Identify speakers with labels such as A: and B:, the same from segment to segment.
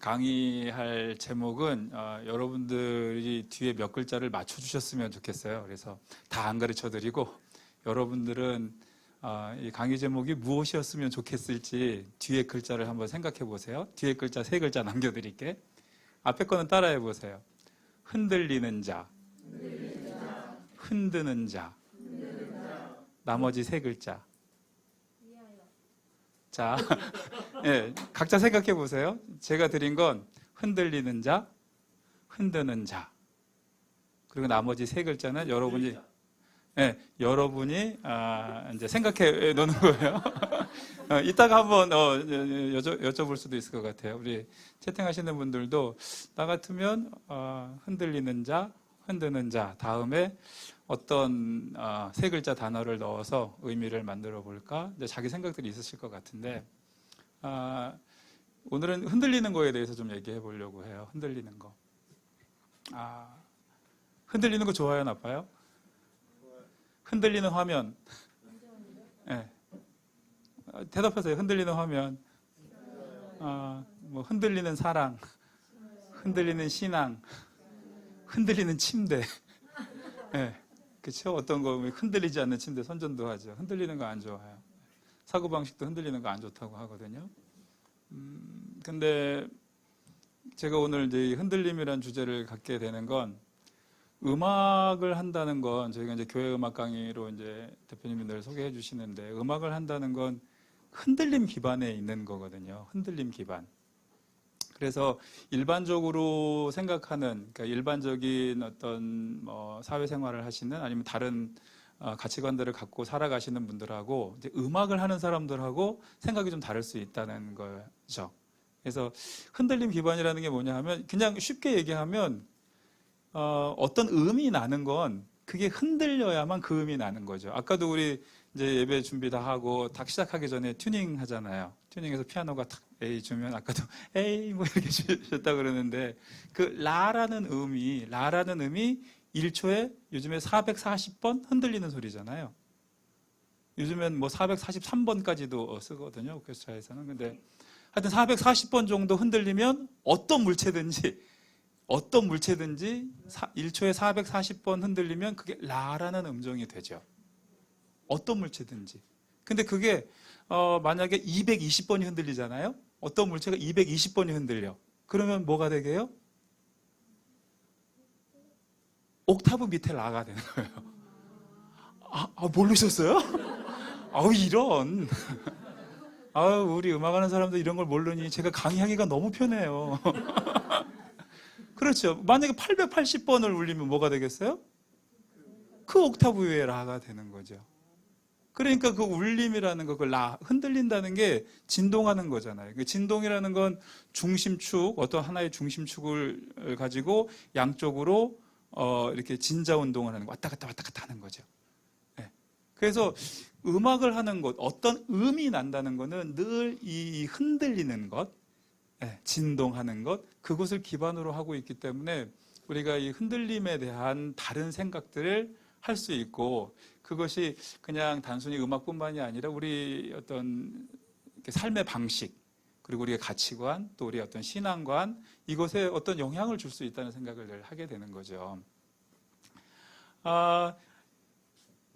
A: 강의할 제목은 여러분들이 뒤에 몇 글자를 맞춰주셨으면 좋겠어요. 그래서 다 안 가르쳐 드리고 여러분들은 이 강의 제목이 무엇이었으면 좋겠을지 뒤에 글자를 한번 생각해 보세요. 뒤에 글자 3글자 남겨드릴게. 앞에 거는 따라해 보세요. 흔들리는 자, 흔드는 자, 나머지 3글자. 자, 네, 각자 생각해 보세요. 제가 드린 건 흔들리는 자, 흔드는 자. 그리고 나머지 3글자는 여러분이, 네, 여러분이 이제 생각해 놓는 거예요. 이따가 한번 여쭤볼 수도 있을 것 같아요. 우리 채팅하시는 분들도 나 같으면 흔들리는 자, 흔드는 자 다음에 어떤 3글자 단어를 넣어서 의미를 만들어 볼까? 이제 자기 생각들이 있으실 것 같은데 오늘은 흔들리는 거에 대해서 좀 얘기해 보려고 해요. 흔들리는 거. 흔들리는 거 좋아요, 나빠요? 흔들리는 화면. 네. 대답하세요. 흔들리는 화면. 뭐 흔들리는 사랑, 흔들리는 신앙, 흔들리는 침대. 네. 그렇죠? 어떤 거 흔들리지 않는 침대 선전도 하죠. 흔들리는 거 안 좋아요. 사고방식도 흔들리는 거 안 좋다고 하거든요. 근데 제가 오늘 이제 이 흔들림이라는 주제를 갖게 되는 건 음악을 한다는 건 저희가 이제 교회 음악 강의로 이제 대표님들 소개해 주시는데 음악을 한다는 건 흔들림 기반에 있는 거거든요. 흔들림 기반. 그래서 일반적으로 생각하는, 그러니까 일반적인 어떤 사회생활을 하시는 아니면 다른 가치관들을 갖고 살아가시는 분들하고 이제 음악을 하는 사람들하고 생각이 좀 다를 수 있다는 거죠. 그래서 흔들림 기반이라는 게 뭐냐 하면 그냥 쉽게 얘기하면 어떤 음이 나는 건 그게 흔들려야만 그 음이 나는 거죠. 아까도 우리 이제 예배 준비 다 하고 딱 시작하기 전에 튜닝 하잖아요. 튜닝해서 피아노가 탁 A 주면 아까도 A 뭐 이렇게 주셨다 그러는데 그 라라는 음이 1초에 요즘에 440번 흔들리는 소리잖아요. 요즘엔 뭐 443번까지도 쓰거든요. 오케스트라에서는. 근데 하여튼 440번 정도 흔들리면 어떤 물체든지 1초에 440번 흔들리면 그게 라라는 음정이 되죠. 어떤 물체든지. 근데 그게 만약에 220번이 흔들리잖아요. 어떤 물체가 220번이 흔들려. 그러면 뭐가 되게요? 옥타브 밑에 라가 되는 거예요. 모르셨어요? 이런. 우리 음악하는 사람들 이런 걸 모르니 제가 강의하기가 너무 편해요. 그렇죠. 만약에 880번을 울리면 뭐가 되겠어요? 그 옥타브 위에 라가 되는 거죠. 그러니까 그 울림이라는 거, 그 라, 흔들린다는 게 진동하는 거잖아요. 그 진동이라는 건 중심축, 어떤 하나의 중심축을 가지고 양쪽으로 이렇게 진자 운동을 하는 거, 왔다 갔다 하는 거죠. 네. 그래서 음악을 하는 것, 어떤 음이 난다는 거는 늘 이 흔들리는 것, 네, 진동하는 것, 그것을 기반으로 하고 있기 때문에 우리가 이 흔들림에 대한 다른 생각들을 할 수 있고 그것이 그냥 단순히 음악뿐만이 아니라 우리 어떤 삶의 방식 그리고 우리의 가치관 또 우리의 어떤 신앙관 이것에 어떤 영향을 줄 수 있다는 생각을 늘 하게 되는 거죠.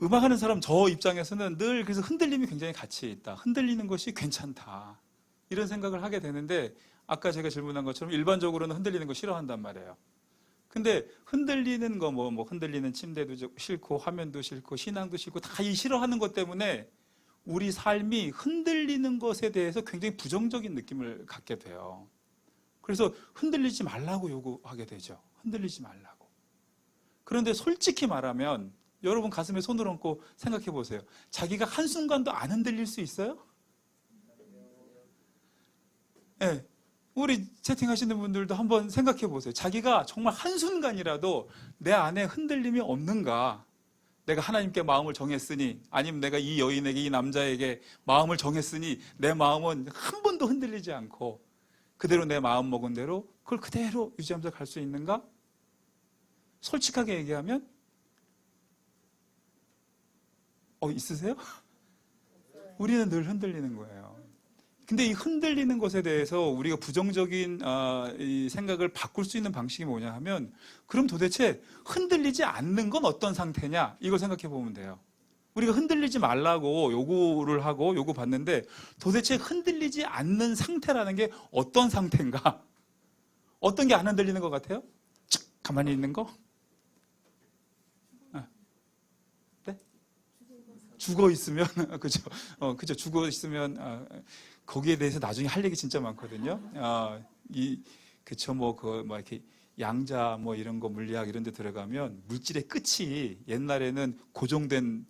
A: 음악하는 사람 저 입장에서는 늘 그래서 흔들림이 굉장히 가치 있다. 흔들리는 것이 괜찮다. 이런 생각을 하게 되는데 아까 제가 질문한 것처럼 일반적으로는 흔들리는 거 싫어한단 말이에요. 근데 흔들리는 거 뭐 흔들리는 침대도 싫고 화면도 싫고 신앙도 싫고 다 이 싫어하는 것 때문에 우리 삶이 흔들리는 것에 대해서 굉장히 부정적인 느낌을 갖게 돼요. 그래서 흔들리지 말라고 요구하게 되죠. 흔들리지 말라고. 그런데 솔직히 말하면 여러분 가슴에 손을 얹고 생각해 보세요. 자기가 한순간도 안 흔들릴 수 있어요? 네. 우리 채팅하시는 분들도 한번 생각해 보세요. 자기가 정말 한순간이라도 내 안에 흔들림이 없는가? 내가 하나님께 마음을 정했으니, 아니면 내가 이 여인에게, 이 남자에게 마음을 정했으니, 내 마음은 한 번도 흔들리지 않고, 그대로 내 마음 먹은 대로, 그걸 그대로 유지하면서 갈 수 있는가? 솔직하게 얘기하면, 있으세요? 우리는 늘 흔들리는 거예요. 근데 이 흔들리는 것에 대해서 우리가 부정적인 이 생각을 바꿀 수 있는 방식이 뭐냐 하면, 그럼 도대체 흔들리지 않는 건 어떤 상태냐, 이걸 생각해 보면 돼요. 우리가 흔들리지 말라고 요구를 하고 요구 받는데, 도대체 흔들리지 않는 상태라는 게 어떤 상태인가? 어떤 게 안 흔들리는 것 같아요? 가만히 있는 거? 네? 죽어 있으면 그죠? 그죠? 죽어 있으면 거기에 대해서 나중에 할 얘기 진짜 많거든요. 그쵸, 이렇게 양자, 이런 거, 물리학 이런 데 들어가면 물질의 끝이 옛날에는 고정된,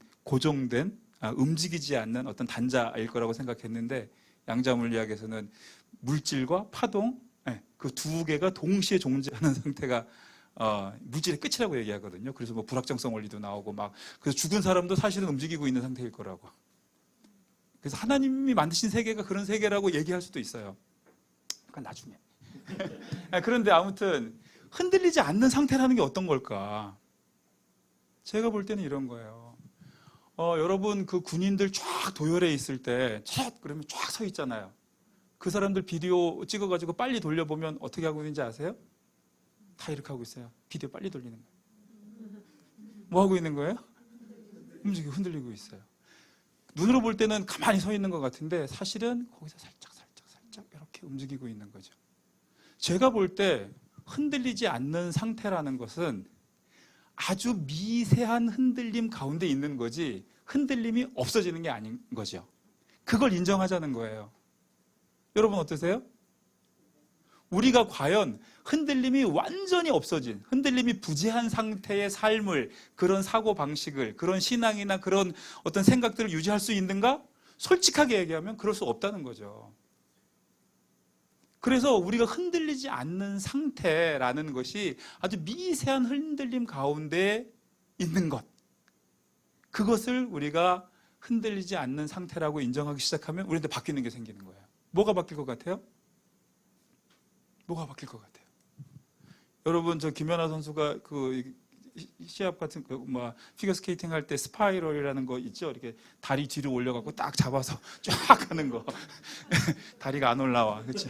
A: 움직이지 않는 어떤 단자일 거라고 생각했는데, 양자 물리학에서는 물질과 파동, 그 두 개가 동시에 존재하는 상태가 물질의 끝이라고 얘기하거든요. 그래서 불확정성 원리도 나오고 그래서 죽은 사람도 사실은 움직이고 있는 상태일 거라고. 그래서 하나님이 만드신 세계가 그런 세계라고 얘기할 수도 있어요. 그건 나중에. 그런데 아무튼 흔들리지 않는 상태라는 게 어떤 걸까? 제가 볼 때는 이런 거예요. 여러분 그 군인들 쫙 도열해 있을 때 그러면 쫙 서 있잖아요. 그 사람들 비디오 찍어가지고 빨리 돌려보면 어떻게 하고 있는지 아세요? 다 이렇게 하고 있어요. 비디오 빨리 돌리는 거예요. 뭐 하고 있는 거예요? 움직이고 흔들리고 있어요. 눈으로 볼 때는 가만히 서 있는 것 같은데 사실은 거기서 살짝 이렇게 움직이고 있는 거죠. 제가 볼 때 흔들리지 않는 상태라는 것은 아주 미세한 흔들림 가운데 있는 거지, 흔들림이 없어지는 게 아닌 거죠. 그걸 인정하자는 거예요. 여러분 어떠세요? 우리가 과연 흔들림이 완전히 없어진, 흔들림이 부재한 상태의 삶을, 그런 사고방식을, 그런 신앙이나 그런 어떤 생각들을 유지할 수 있는가? 솔직하게 얘기하면 그럴 수 없다는 거죠. 그래서 우리가 흔들리지 않는 상태라는 것이 아주 미세한 흔들림 가운데 있는 것, 그것을 우리가 흔들리지 않는 상태라고 인정하기 시작하면 우리한테 바뀌는 게 생기는 거예요. 뭐가 바뀔 것 같아요? 뭐가 바뀔 것 같아요? 여러분, 저 김연아 선수가 그 시합 같은 피겨 스케이팅 할 때 스파이럴이라는 거 있죠? 이렇게 다리 뒤로 올려갖고 딱 잡아서 쫙 하는 거. 다리가 안 올라와, 그렇지?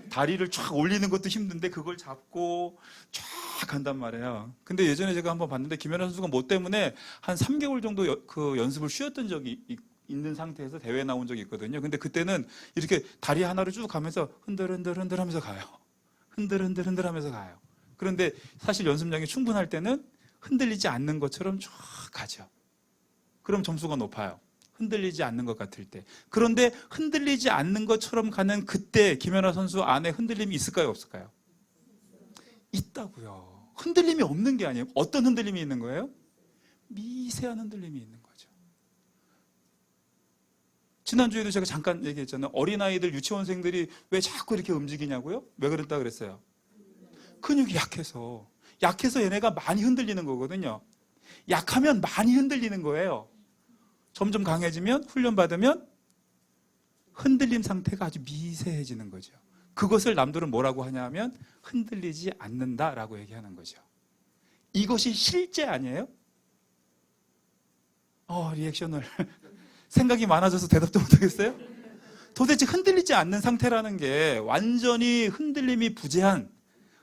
A: 다리를 쫙 올리는 것도 힘든데 그걸 잡고 쫙 한단 말이에요. 근데 예전에 제가 한번 봤는데 김연아 선수가 뭐 때문에 한 3개월 정도 그 연습을 쉬었던 적이 있는 상태에서 대회 나온 적이 있거든요. 근데 그때는 이렇게 다리 하나를 쭉 가면서 흔들흔들 하면서 가요. 흔들흔들 하면서 가요. 그런데 사실 연습량이 충분할 때는 흔들리지 않는 것처럼 쫙 가죠. 그럼 점수가 높아요. 흔들리지 않는 것 같을 때. 그런데 흔들리지 않는 것처럼 가는 그때 김연아 선수 안에 흔들림이 있을까요, 없을까요? 있다고요. 흔들림이 없는 게 아니에요. 어떤 흔들림이 있는 거예요? 미세한 흔들림이 있는 거죠. 지난주에도 제가 잠깐 얘기했잖아요. 어린아이들, 유치원생들이 왜 자꾸 이렇게 움직이냐고요? 왜 그랬다 그랬어요? 근육이 약해서 얘네가 많이 흔들리는 거거든요. 약하면 많이 흔들리는 거예요. 점점 강해지면, 훈련받으면 흔들림 상태가 아주 미세해지는 거죠. 그것을 남들은 뭐라고 하냐면 흔들리지 않는다라고 얘기하는 거죠. 이것이 실제 아니에요? 리액션을 생각이 많아져서 대답도 못하겠어요? 도대체 흔들리지 않는 상태라는 게 완전히 흔들림이 부재한,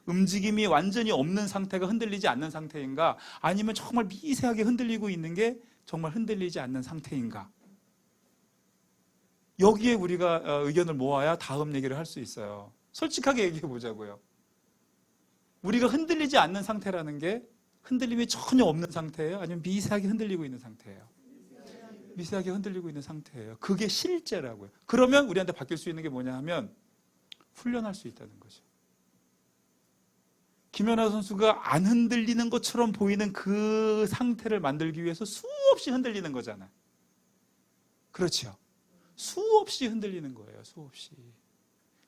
A: 움직임이 완전히 없는 상태가 흔들리지 않는 상태인가? 아니면 정말 미세하게 흔들리고 있는 게 정말 흔들리지 않는 상태인가? 여기에 우리가 의견을 모아야 다음 얘기를 할 수 있어요. 솔직하게 얘기해 보자고요. 우리가 흔들리지 않는 상태라는 게 흔들림이 전혀 없는 상태예요? 아니면 미세하게 흔들리고 있는 상태예요? 미세하게 흔들리고 있는 상태예요. 그게 실제라고요. 그러면 우리한테 바뀔 수 있는 게 뭐냐 하면 훈련할 수 있다는 거죠. 김연아 선수가 안 흔들리는 것처럼 보이는 그 상태를 만들기 위해서 수없이 흔들리는 거잖아요. 그렇죠. 수없이 흔들리는 거예요. 수없이.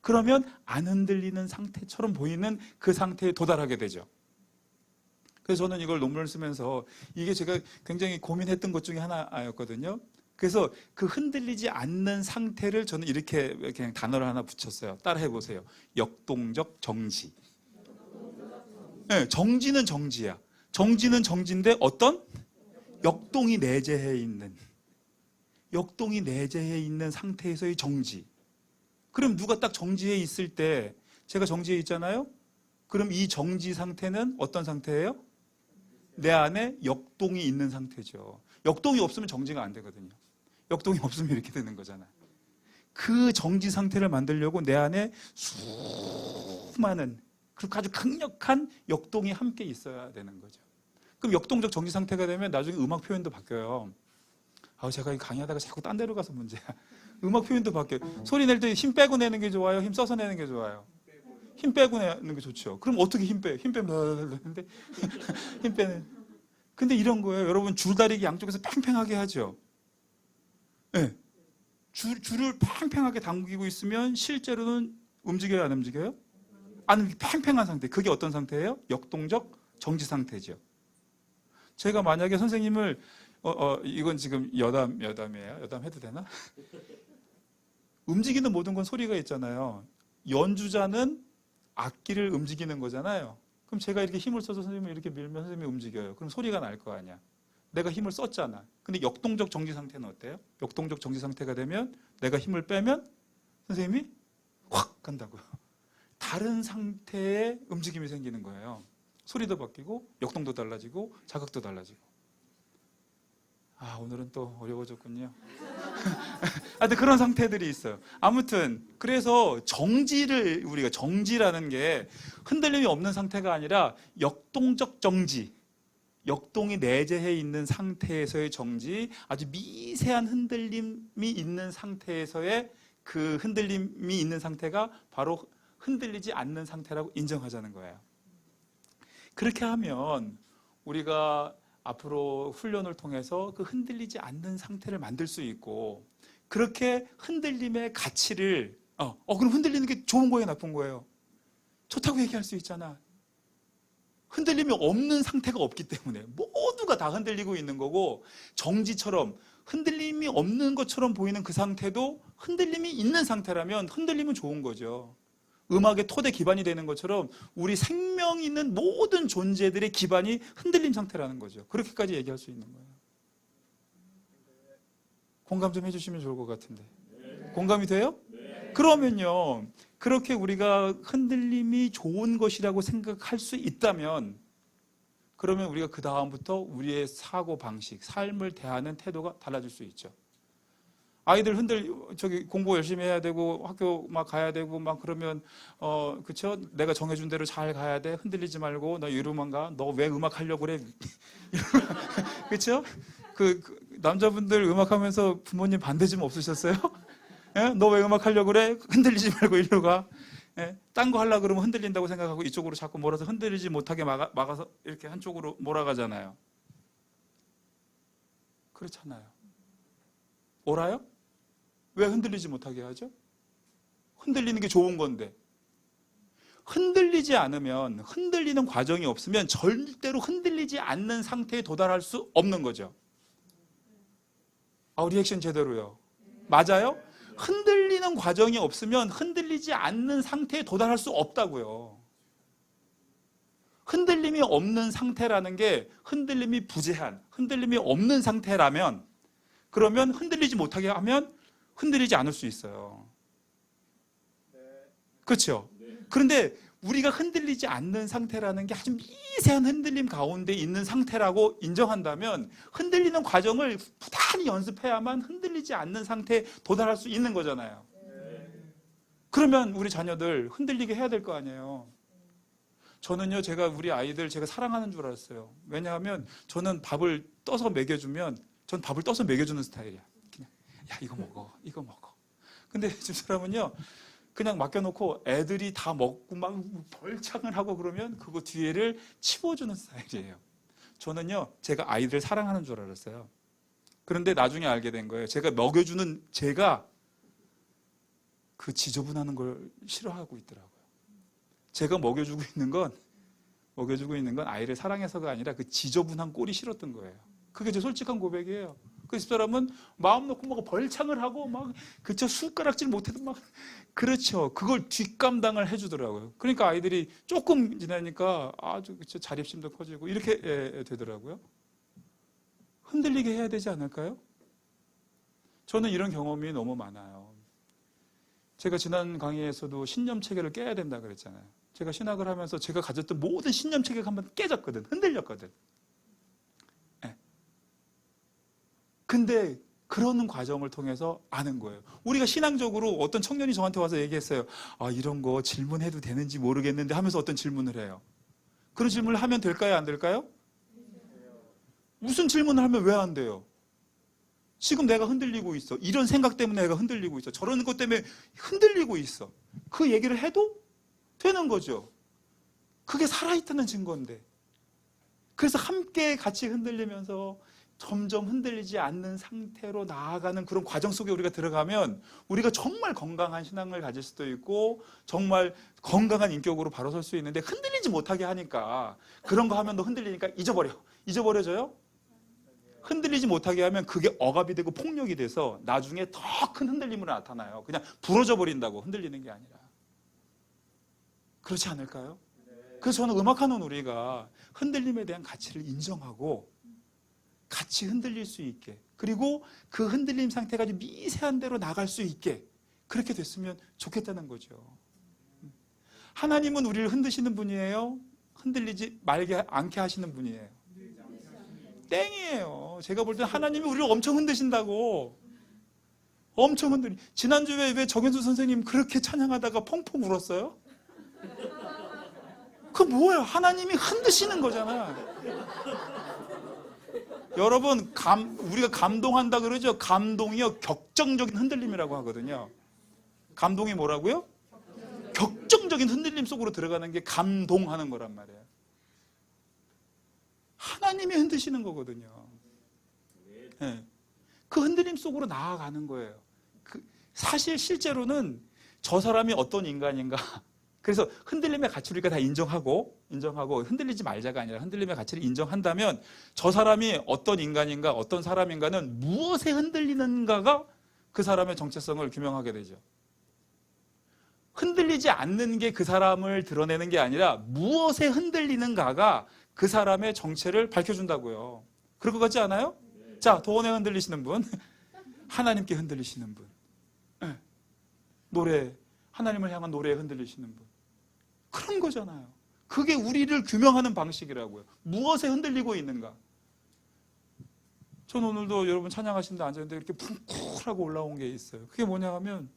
A: 그러면 안 흔들리는 상태처럼 보이는 그 상태에 도달하게 되죠. 그래서 저는 이걸 논문을 쓰면서 이게 제가 굉장히 고민했던 것 중에 하나였거든요. 그래서 그 흔들리지 않는 상태를 저는 이렇게 그냥 단어를 하나 붙였어요. 따라해 보세요. 역동적 정지. 네, 정지는 정지야. 정지는 정지인데 어떤? 역동이 내재해 있는 상태에서의 정지. 그럼 누가 딱 정지해 있을 때 제가 정지해 있잖아요. 그럼 이 정지 상태는 어떤 상태예요? 내 안에 역동이 있는 상태죠. 역동이 없으면 정지가 안 되거든요. 역동이 없으면 이렇게 되는 거잖아요. 그 정지 상태를 만들려고 내 안에 수많은 그리고 아주 강력한 역동이 함께 있어야 되는 거죠. 그럼 역동적 정지 상태가 되면 나중에 음악 표현도 바뀌어요. 제가 강의하다가 자꾸 딴 데로 가서 문제야. 음악 표현도 바뀌어요. 소리 낼 때 힘 빼고 내는 게 좋아요? 힘 써서 내는 게 좋아요? 힘 빼고 내는 게 좋죠. 그럼 어떻게 힘 빼요? 힘 빼면 되는데 힘 빼는. 근데 이런 거예요. 여러분 줄다리기 양쪽에서 팽팽하게 하죠. 네. 줄을 팽팽하게 당기고 있으면 실제로는 움직여요, 안 움직여요? 안 팽팽한 상태. 그게 어떤 상태예요? 역동적 정지 상태죠. 제가 만약에 선생님을 이건 지금 여담이에요. 여담 해도 되나? 움직이는 모든 건 소리가 있잖아요. 연주자는 악기를 움직이는 거잖아요. 그럼 제가 이렇게 힘을 써서 선생님을 이렇게 밀면 선생님이 움직여요. 그럼 소리가 날 거 아니야. 내가 힘을 썼잖아. 근데 역동적 정지 상태는 어때요? 역동적 정지 상태가 되면 내가 힘을 빼면 선생님이 확 간다고요. 다른 상태의 움직임이 생기는 거예요. 소리도 바뀌고 역동도 달라지고 자극도 달라지고. 오늘은 또 어려워졌군요. 근데 그런 상태들이 있어요. 아무튼 그래서 우리가 정지라는 게 흔들림이 없는 상태가 아니라 역동적 정지, 역동이 내재해 있는 상태에서의 정지, 아주 미세한 흔들림이 있는 상태에서의 그 흔들림이 있는 상태가 바로 흔들리지 않는 상태라고 인정하자는 거예요. 그렇게 하면 우리가 앞으로 훈련을 통해서 그 흔들리지 않는 상태를 만들 수 있고, 그렇게 흔들림의 가치를 그럼 흔들리는 게 좋은 거예요, 나쁜 거예요? 좋다고 얘기할 수 있잖아. 흔들림이 없는 상태가 없기 때문에 모두가 다 흔들리고 있는 거고, 정지처럼 흔들림이 없는 것처럼 보이는 그 상태도 흔들림이 있는 상태라면 흔들림은 좋은 거죠. 음악의 토대 기반이 되는 것처럼 우리 생명 있는 모든 존재들의 기반이 흔들림 상태라는 거죠. 그렇게까지 얘기할 수 있는 거예요. 공감 좀 해주시면 좋을 것 같은데. 공감이 돼요? 그러면요, 그렇게 우리가 흔들림이 좋은 것이라고 생각할 수 있다면, 그러면 우리가 그 다음부터 우리의 사고 방식, 삶을 대하는 태도가 달라질 수 있죠. 아이들 공부 열심히 해야 되고 학교 막 가야 되고 막 그러면 그쵸? 내가 정해준 대로 잘 가야 돼. 흔들리지 말고 너 이리로만 가. 너 왜 음악 하려고 그래? 그쵸? 그 남자분들 음악하면서 부모님 반대 좀 없으셨어요? 예? 너 왜 음악 하려고 그래? 흔들리지 말고 이리로 가. 예? 딴 거 하려고 그러면 흔들린다고 생각하고 이쪽으로 자꾸 몰아서 흔들리지 못하게 막아서 이렇게 한쪽으로 몰아가잖아요. 그렇잖아요. 옳아요? 왜 흔들리지 못하게 하죠? 흔들리는 게 좋은 건데. 흔들리지 않으면, 흔들리는 과정이 없으면 절대로 흔들리지 않는 상태에 도달할 수 없는 거죠. 리액션 제대로요. 맞아요? 흔들리는 과정이 없으면 흔들리지 않는 상태에 도달할 수 없다고요. 흔들림이 없는 상태라는 게 흔들림이 부재한, 흔들림이 없는 상태라면, 그러면 흔들리지 못하게 하면 흔들리지 않을 수 있어요. 그렇죠? 그런데 우리가 흔들리지 않는 상태라는 게 아주 미세한 흔들림 가운데 있는 상태라고 인정한다면 흔들리는 과정을 부단히 연습해야만 흔들리지 않는 상태에 도달할 수 있는 거잖아요. 그러면 우리 자녀들 흔들리게 해야 될 거 아니에요. 저는요, 우리 아이들 제가 사랑하는 줄 알았어요. 왜냐하면 저는 밥을 떠서 먹여주면, 전 밥을 떠서 먹여주는 스타일이야. 그냥, 야, 이거 먹어, 이거 먹어. 근데 집사람은요, 그냥 맡겨놓고 애들이 다 먹고 막 벌창을 하고 그러면 그거 뒤에를 치워주는 스타일이에요. 저는요, 제가 아이들 사랑하는 줄 알았어요. 그런데 나중에 알게 된 거예요. 제가 먹여주는 제가 그 지저분하는 걸 싫어하고 있더라고요. 제가 먹여주고 있는 건 아이를 사랑해서가 아니라 그 지저분한 꼴이 싫었던 거예요. 그게 제 솔직한 고백이에요. 그 집사람은 마음 놓고 막 벌창을 하고 막 그쵸, 숟가락질 못해도 막 그렇죠. 그걸 뒷감당을 해주더라고요. 그러니까 아이들이 조금 지나니까 아주 그쵸, 자립심도 커지고 이렇게 되더라고요. 흔들리게 해야 되지 않을까요? 저는 이런 경험이 너무 많아요. 제가 지난 강의에서도 신념 체계를 깨야 된다 그랬잖아요. 제가 신학을 하면서 제가 가졌던 모든 신념 체계가 한번 깨졌거든. 흔들렸거든. 네. 근데 그러는 과정을 통해서 아는 거예요. 우리가 신앙적으로 어떤 청년이 저한테 와서 얘기했어요. 아, 이런 거 질문해도 되는지 모르겠는데 하면서 어떤 질문을 해요. 그런 질문을 하면 될까요? 안 될까요? 무슨 질문을 하면 왜 안 돼요? 지금 내가 흔들리고 있어. 이런 생각 때문에 내가 흔들리고 있어. 저런 것 때문에 흔들리고 있어. 그 얘기를 해도 되는 거죠. 그게 살아있다는 증거인데. 그래서 함께 같이 흔들리면서 점점 흔들리지 않는 상태로 나아가는 그런 과정 속에 우리가 들어가면 우리가 정말 건강한 신앙을 가질 수도 있고 정말 건강한 인격으로 바로 설 수 있는데 흔들리지 못하게 하니까 그런 거 하면 너 흔들리니까 잊어버려져요? 흔들리지 못하게 하면 그게 억압이 되고 폭력이 돼서 나중에 더 큰 흔들림으로 나타나요. 그냥 부러져 버린다고 흔들리는 게 아니라. 그렇지 않을까요? 그래서 저는 음악하는 우리가 흔들림에 대한 가치를 인정하고 같이 흔들릴 수 있게, 그리고 그 흔들림 상태가 아주 미세한 대로 나갈 수 있게 그렇게 됐으면 좋겠다는 거죠. 하나님은 우리를 흔드시는 분이에요? 흔들리지 말게 않게 하시는 분이에요? 땡이에요. 제가 볼 때는 하나님이 우리를 엄청 흔드신다고. 엄청 흔들리. 지난주에 왜 정현수 선생님 그렇게 찬양하다가 펑펑 울었어요? 그 뭐예요? 하나님이 흔드시는 거잖아. 여러분, 우리가 감동한다 그러죠? 감동이요, 격정적인 흔들림이라고 하거든요. 감동이 뭐라고요? 격정적인 흔들림 속으로 들어가는 게 감동하는 거란 말이에요. 하나님이 흔드시는 거거든요. 네. 그 흔들림 속으로 나아가는 거예요. 사실 실제로는 저 사람이 어떤 인간인가, 그래서 흔들림의 가치를 우리가 다 인정하고 흔들리지 말자가 아니라 흔들림의 가치를 인정한다면 저 사람이 어떤 인간인가, 어떤 사람인가는 무엇에 흔들리는가가 그 사람의 정체성을 규명하게 되죠. 흔들리지 않는 게 그 사람을 드러내는 게 아니라 무엇에 흔들리는가가 그 사람의 정체를 밝혀준다고요. 그럴 것 같지 않아요? 자, 도원에 흔들리시는 분, 하나님께 흔들리시는 분, 노래, 하나님을 향한 노래에 흔들리시는 분, 그런 거잖아요. 그게 우리를 규명하는 방식이라고요. 무엇에 흔들리고 있는가. 전 오늘도 여러분 찬양하시는데 앉았는데 이렇게 쿵쿵하고 올라온 게 있어요. 그게 뭐냐 하면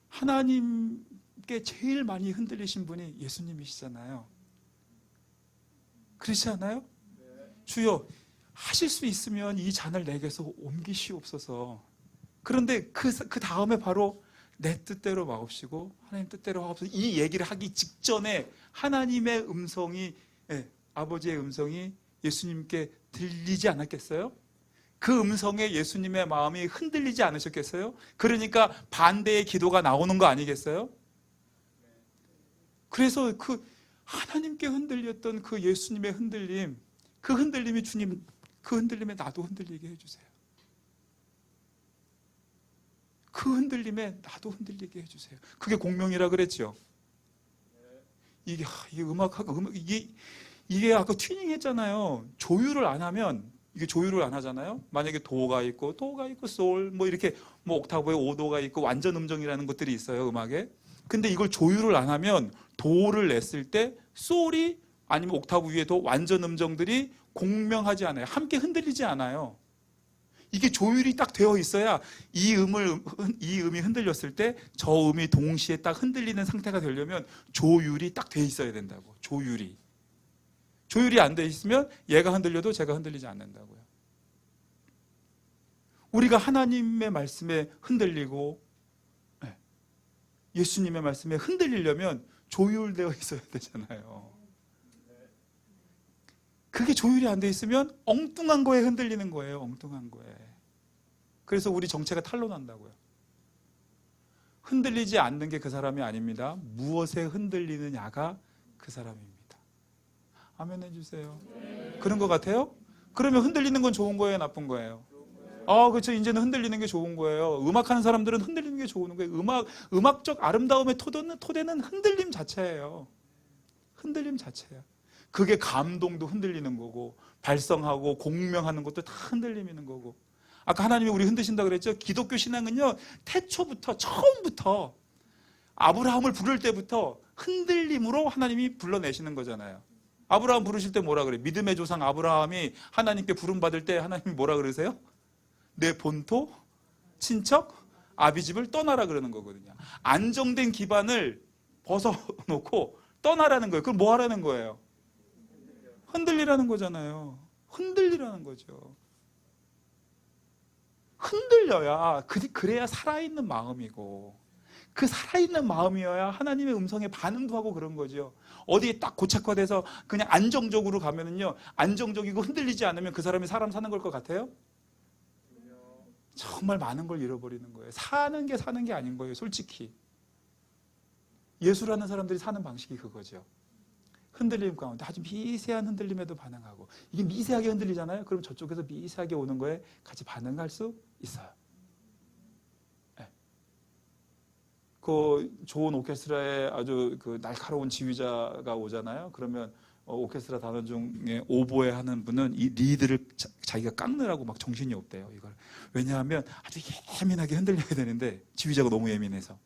A: 하나님께 제일 많이 흔들리신 분이 예수님이시잖아요. 그렇지 않아요? 주여, 하실 수 있으면 이 잔을 내게서 옮기시옵소서. 그런데 그 다음에 바로 내 뜻대로 마옵시고 하나님 뜻대로 하옵소서, 이 얘기를 하기 직전에 하나님의 음성이, 아버지의 음성이 예수님께 들리지 않았겠어요? 그 음성에 예수님의 마음이 흔들리지 않으셨겠어요? 그러니까 반대의 기도가 나오는 거 아니겠어요? 그래서 그 하나님께 흔들렸던 그 예수님의 흔들림, 그 흔들림이 주님, 그 흔들림에 나도 흔들리게 해주세요. 그 흔들림에 나도 흔들리게 해주세요. 그게 공명이라 그랬죠. 이게 음악하고 이게 아까 튜닝 했잖아요. 조율을 안 하면, 이게 조율을 안 하잖아요. 만약에 도가 있고 솔, 뭐 이렇게 뭐 옥타브에 5도가 있고 완전 음정이라는 것들이 있어요, 음악에. 근데 이걸 조율을 안 하면 도를 냈을 때 솔이 아니면 옥타브 위에 도 완전 음정들이 공명하지 않아요. 함께 흔들리지 않아요. 이게 조율이 딱 되어 있어야 이 음이 흔들렸을 때 저 음이 동시에 딱 흔들리는 상태가 되려면 조율이 딱 돼 있어야 된다고. 조율이 안 돼 있으면 얘가 흔들려도 제가 흔들리지 않는다고요. 우리가 하나님의 말씀에 흔들리고 예수님의 말씀에 흔들리려면 조율되어 있어야 되잖아요. 그게 조율이 안 돼 있으면 엉뚱한 거에 흔들리는 거예요. 엉뚱한 거에. 그래서 우리 정체가 탄로난다고요. 흔들리지 않는 게 그 사람이 아닙니다. 무엇에 흔들리느냐가 그 사람입니다. 아멘 해주세요. 그런 것 같아요? 그러면 흔들리는 건 좋은 거예요? 나쁜 거예요? 그렇죠. 이제는 흔들리는 게 좋은 거예요. 음악하는 사람들은 흔들리는 게 좋은 거예요. 음악적 아름다움의 토대는 흔들림 자체예요. 흔들림 자체야. 그게 감동도 흔들리는 거고, 발성하고 공명하는 것도 다 흔들림이는 거고. 아까 하나님이 우리 흔드신다 그랬죠? 기독교 신앙은요, 태초부터, 처음부터 아브라함을 부를 때부터 흔들림으로 하나님이 불러내시는 거잖아요. 아브라함 부르실 때 뭐라 그래요? 믿음의 조상 아브라함이 하나님께 부름받을 때 하나님이 뭐라 그러세요? 내 본토, 친척, 아비집을 떠나라 그러는 거거든요. 안정된 기반을 벗어놓고 떠나라는 거예요. 그럼 뭐 하라는 거예요? 흔들리라는 거잖아요. 흔들리라는 거죠. 흔들려야, 그래야 살아있는 마음이고, 그 살아있는 마음이어야 하나님의 음성에 반응도 하고 그런 거죠. 어디에 딱 고착화돼서 그냥 안정적으로 가면은요, 안정적이고 흔들리지 않으면 그 사람이 사람 사는 걸 것 같아요? 정말 많은 걸 잃어버리는 거예요. 사는 게 아닌 거예요, 솔직히. 예수라는 사람들이 사는 방식이 그거죠. 흔들림 가운데 아주 미세한 흔들림에도 반응하고, 이게 미세하게 흔들리잖아요. 그럼 저쪽에서 미세하게 오는 거에 같이 반응할 수 있어요. 네. 그 좋은 오케스트라에 아주 그 날카로운 지휘자가 오잖아요. 그러면 오케스트라 단원 중에 오보에 하는 분은 이 리드를 자기가 깎느라고 막 정신이 없대요. 이걸. 왜냐하면 아주 예민하게 흔들려야 되는데 지휘자가 너무 예민해서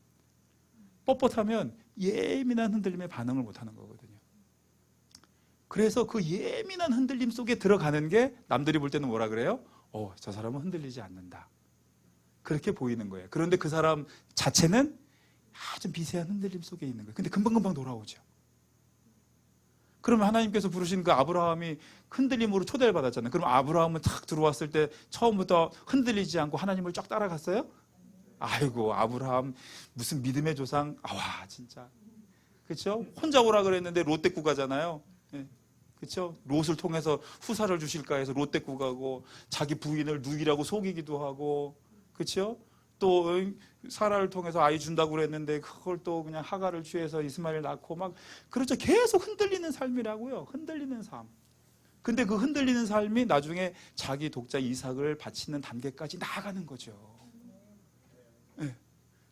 A: 뻣뻣하면 예민한 흔들림에 반응을 못하는 거거든요. 그래서 그 예민한 흔들림 속에 들어가는 게 남들이 볼 때는 뭐라 그래요? 저 사람은 흔들리지 않는다. 그렇게 보이는 거예요. 그런데 그 사람 자체는 아주 미세한 흔들림 속에 있는 거예요. 근데 금방금방 돌아오죠. 그러면 하나님께서 부르신 그 아브라함이 흔들림으로 초대를 받았잖아요. 그럼 아브라함은 탁 들어왔을 때 처음부터 흔들리지 않고 하나님을 쫙 따라갔어요? 아이고, 아브라함 무슨 믿음의 조상. 와, 진짜. 그렇죠? 혼자 오라 그랬는데 롯 데리고 가잖아요. 네. 그렇죠? 롯을 통해서 후사를 주실까 해서 롯 데리고 가고, 자기 부인을 누이라고 속이기도 하고, 그렇죠? 또 사라를 통해서 아이 준다고 그랬는데 그걸 또 그냥 하가를 취해서 이스마엘 낳고 막, 그렇죠. 계속 흔들리는 삶이라고요. 흔들리는 삶. 근데 그 흔들리는 삶이 나중에 자기 독자 이삭을 바치는 단계까지 나아가는 거죠. 네.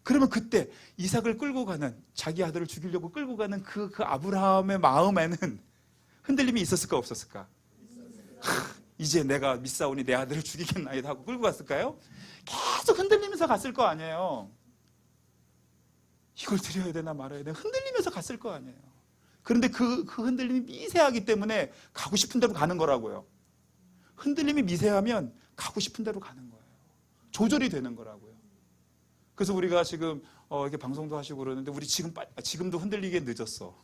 A: 그러면 그때 이삭을 끌고 가는, 자기 아들을 죽이려고 끌고 가는 그 아브라함의 마음에는 흔들림이 있었을까 없었을까? 이제 내가 믿사오니 내 아들을 죽이겠나이다 하고 끌고 갔을까요? 계속 흔들리면서 갔을 거 아니에요. 이걸 드려야 되나 말아야 되나 흔들리면서 갔을 거 아니에요. 그런데 그 흔들림이 미세하기 때문에 가고 싶은 대로 가는 거라고요. 흔들림이 미세하면 가고 싶은 대로 가는 거예요. 조절이 되는 거라고요. 그래서 우리가 지금 이렇게 방송도 하시고 그러는데, 우리 지금도 흔들리기에 늦었어.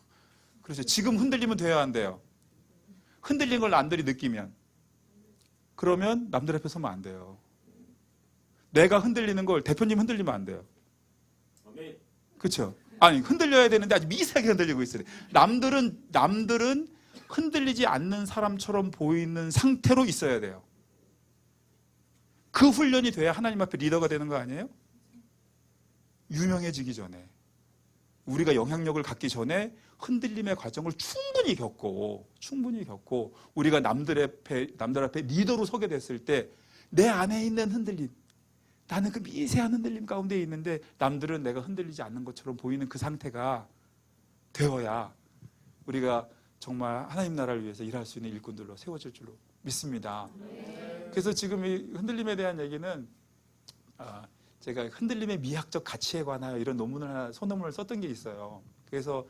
A: 그래서 지금 흔들리면 돼야 안 돼요. 흔들린 걸 남들이 느끼면, 그러면 남들 앞에 서면 안 돼요. 내가 흔들리는 걸 대표님 흔들리면 안 돼요. 그렇죠? 아니, 흔들려야 되는데 아주 미세하게 흔들리고 있어요. 남들은 흔들리지 않는 사람처럼 보이는 상태로 있어야 돼요. 그 훈련이 돼야 하나님 앞에 리더가 되는 거 아니에요? 유명해지기 전에, 우리가 영향력을 갖기 전에 흔들림의 과정을 충분히 겪고 우리가 남들 앞에 리더로 서게 됐을 때 내 안에 있는 흔들림, 나는 그 미세한 흔들림 가운데 있는데 남들은 내가 흔들리지 않는 것처럼 보이는 그 상태가 되어야 우리가 정말 하나님 나라를 위해서 일할 수 있는 일꾼들로 세워질 줄로 믿습니다. 그래서 지금 이 흔들림에 대한 얘기는 제가 흔들림의 미학적 가치에 관하여 이런 소논문을 썼던 게 있어요. 그래서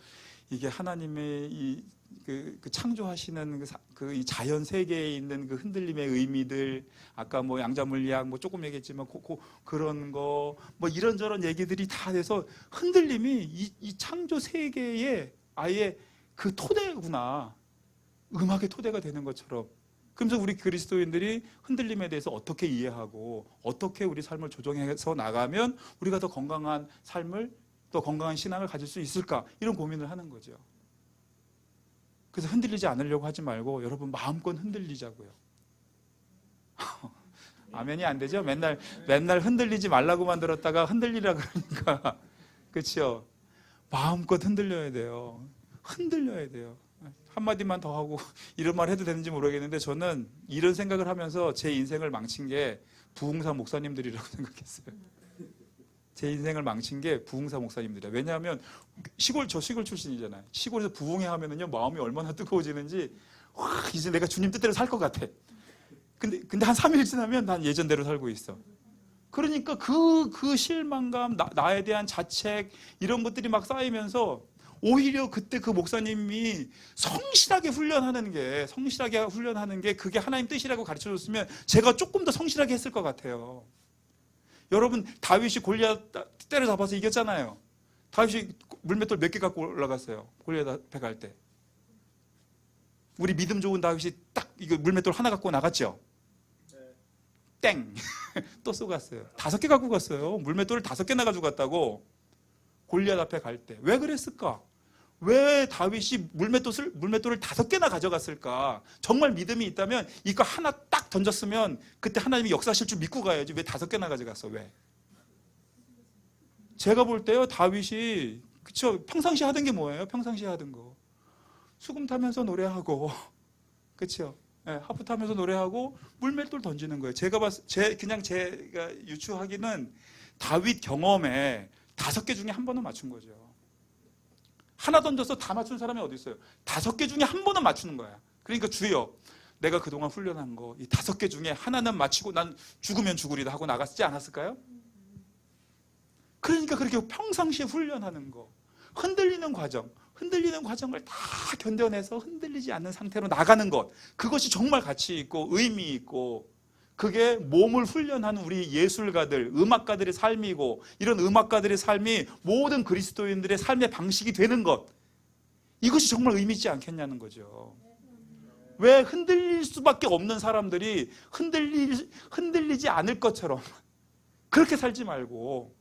A: 이게 하나님의 그 창조하시는 이 자연 세계에 있는 그 흔들림의 의미들, 아까 뭐 양자물리학 뭐 조금 얘기했지만 그런 거 뭐 이런저런 얘기들이 다 돼서 흔들림이 이 창조 세계의 아예 그 토대구나, 음악의 토대가 되는 것처럼. 그러면서 우리 그리스도인들이 흔들림에 대해서 어떻게 이해하고 어떻게 우리 삶을 조정해서 나가면 우리가 더 건강한 삶을, 또 건강한 신앙을 가질 수 있을까, 이런 고민을 하는 거죠. 그래서 흔들리지 않으려고 하지 말고 여러분 마음껏 흔들리자고요. 아멘이 안 되죠? 맨날 흔들리지 말라고만 들었다가 흔들리라 그러니까. 그렇죠? 마음껏 흔들려야 돼요. 흔들려야 돼요. 한마디만 더 하고 이런 말 해도 되는지 모르겠는데, 저는 이런 생각을 하면서 제 인생을 망친 게 부흥사 목사님들이라고 생각했어요. 제 인생을 망친 게 부흥사 목사님들이에요. 왜냐하면 저 시골 출신이잖아요. 시골에서 부흥회 하면은요, 마음이 얼마나 뜨거워지는지, 와, 이제 내가 주님 뜻대로 살 것 같아. 근데 한 3일 지나면 난 예전대로 살고 있어. 그러니까 그 실망감, 나에 대한 자책, 이런 것들이 막 쌓이면서 오히려 그때 그 목사님이 성실하게 훈련하는 게 그게 하나님 뜻이라고 가르쳐 줬으면 제가 조금 더 성실하게 했을 것 같아요. 여러분, 다윗이 골리앗 때려잡아서 이겼잖아요. 다윗이 물맷돌 몇 개 갖고 올라갔어요. 골리앗 앞에 갈 때. 우리 믿음 좋은 다윗이 딱 이거 물맷돌 하나 갖고 나갔죠. 땡! 또 쏘갔어요. 5개 갖고 갔어요. 물맷돌을 5개나 가지고 갔다고. 골리앗 앞에 갈 때. 왜 그랬을까? 왜 다윗이 물맷돌을 5개나 가져갔을까? 정말 믿음이 있다면 이거 하나 딱 던졌으면 그때 하나님이 역사하실 줄 믿고 가야지. 왜 5개나 가져갔어? 왜? 제가 볼 때요, 다윗이, 그쵸? 평상시 하던 게 뭐예요? 평상시 하던 거. 수금 타면서 노래하고, 그쵸? 네, 하프 타면서 노래하고 물맷돌 던지는 거예요. 제가 유추하기는 다윗 경험에 5개 중에 한 번은 맞춘 거죠. 하나 던져서 다 맞춘 사람이 어디 있어요? 5개 중에 한 번은 맞추는 거야. 그러니까 주여, 내가 그동안 훈련한 거 이 5개 중에 하나는 맞히고 난 죽으면 죽으리다 하고 나갔지 않았을까요? 그러니까 그렇게 평상시에 훈련하는 거, 흔들리는 과정을 다 견뎌내서 흔들리지 않는 상태로 나가는 것, 그것이 정말 가치 있고 의미 있고, 그게 몸을 훈련하는 우리 예술가들, 음악가들의 삶이고, 이런 음악가들의 삶이 모든 그리스도인들의 삶의 방식이 되는 것, 이것이 정말 의미 있지 않겠냐는 거죠. 왜 흔들릴 수밖에 없는 사람들이 흔들리지 않을 것처럼 그렇게 살지 말고,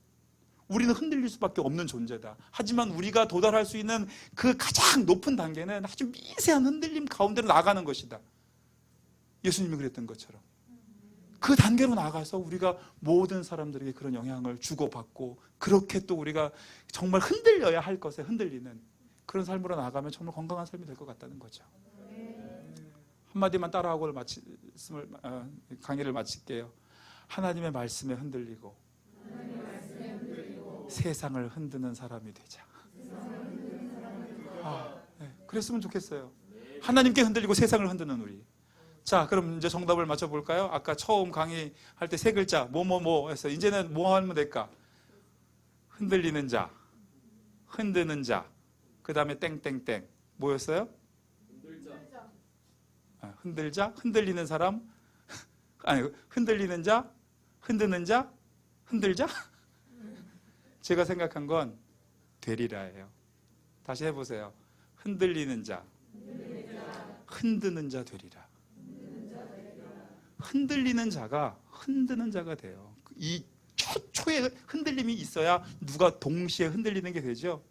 A: 우리는 흔들릴 수밖에 없는 존재다. 하지만 우리가 도달할 수 있는 그 가장 높은 단계는 아주 미세한 흔들림 가운데로 나가는 것이다. 예수님이 그랬던 것처럼. 그 단계로 나가서 우리가 모든 사람들에게 그런 영향을 주고받고, 그렇게 또 우리가 정말 흔들려야 할 것에 흔들리는 그런 삶으로 나가면 정말 건강한 삶이 될 것 같다는 거죠. 한마디만 따라하고 강의를 마칠게요. 하나님의 말씀에 흔들리고 세상을 흔드는 사람이 되자. 네, 그랬으면 좋겠어요. 하나님께 흔들리고 세상을 흔드는 우리. 자, 그럼 이제 정답을 맞춰볼까요? 아까 처음 강의할 때 3글자 뭐뭐뭐 해서 이제는 뭐 하면 될까? 흔들리는 자, 흔드는 자, 그 다음에 땡땡땡. 뭐였어요? 흔들자, 흔들리는 사람, 아니, 흔들리는 자, 흔드는 자, 흔들자? 제가 생각한 건 되리라예요. 다시 해보세요. 흔들리는 자, 흔드는 자 되리라. 흔들리는 자가 흔드는 자가 돼요. 이 초초의 흔들림이 있어야 누가 동시에 흔들리는 게 되죠.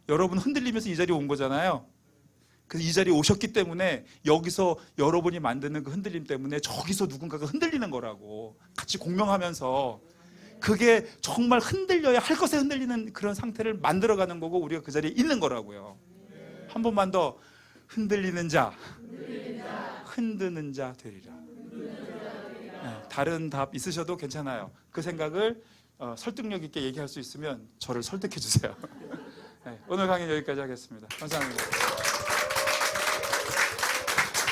A: 여러분 흔들리면서 이 자리에 온 거잖아요. 그래서 이 자리에 오셨기 때문에 여기서 여러분이 만드는 그 흔들림 때문에 저기서 누군가가 흔들리는 거라고 같이 공명하면서, 그게 정말 흔들려야 할 것에 흔들리는 그런 상태를 만들어가는 거고 우리가 그 자리에 있는 거라고요. 한 번만 더. 흔들리는 자, 흔드는 자 되리라. 네, 다른 답 있으셔도 괜찮아요. 그 생각을 설득력 있게 얘기할 수 있으면 저를 설득해 주세요. 네, 오늘 강의 여기까지 하겠습니다. 감사합니다.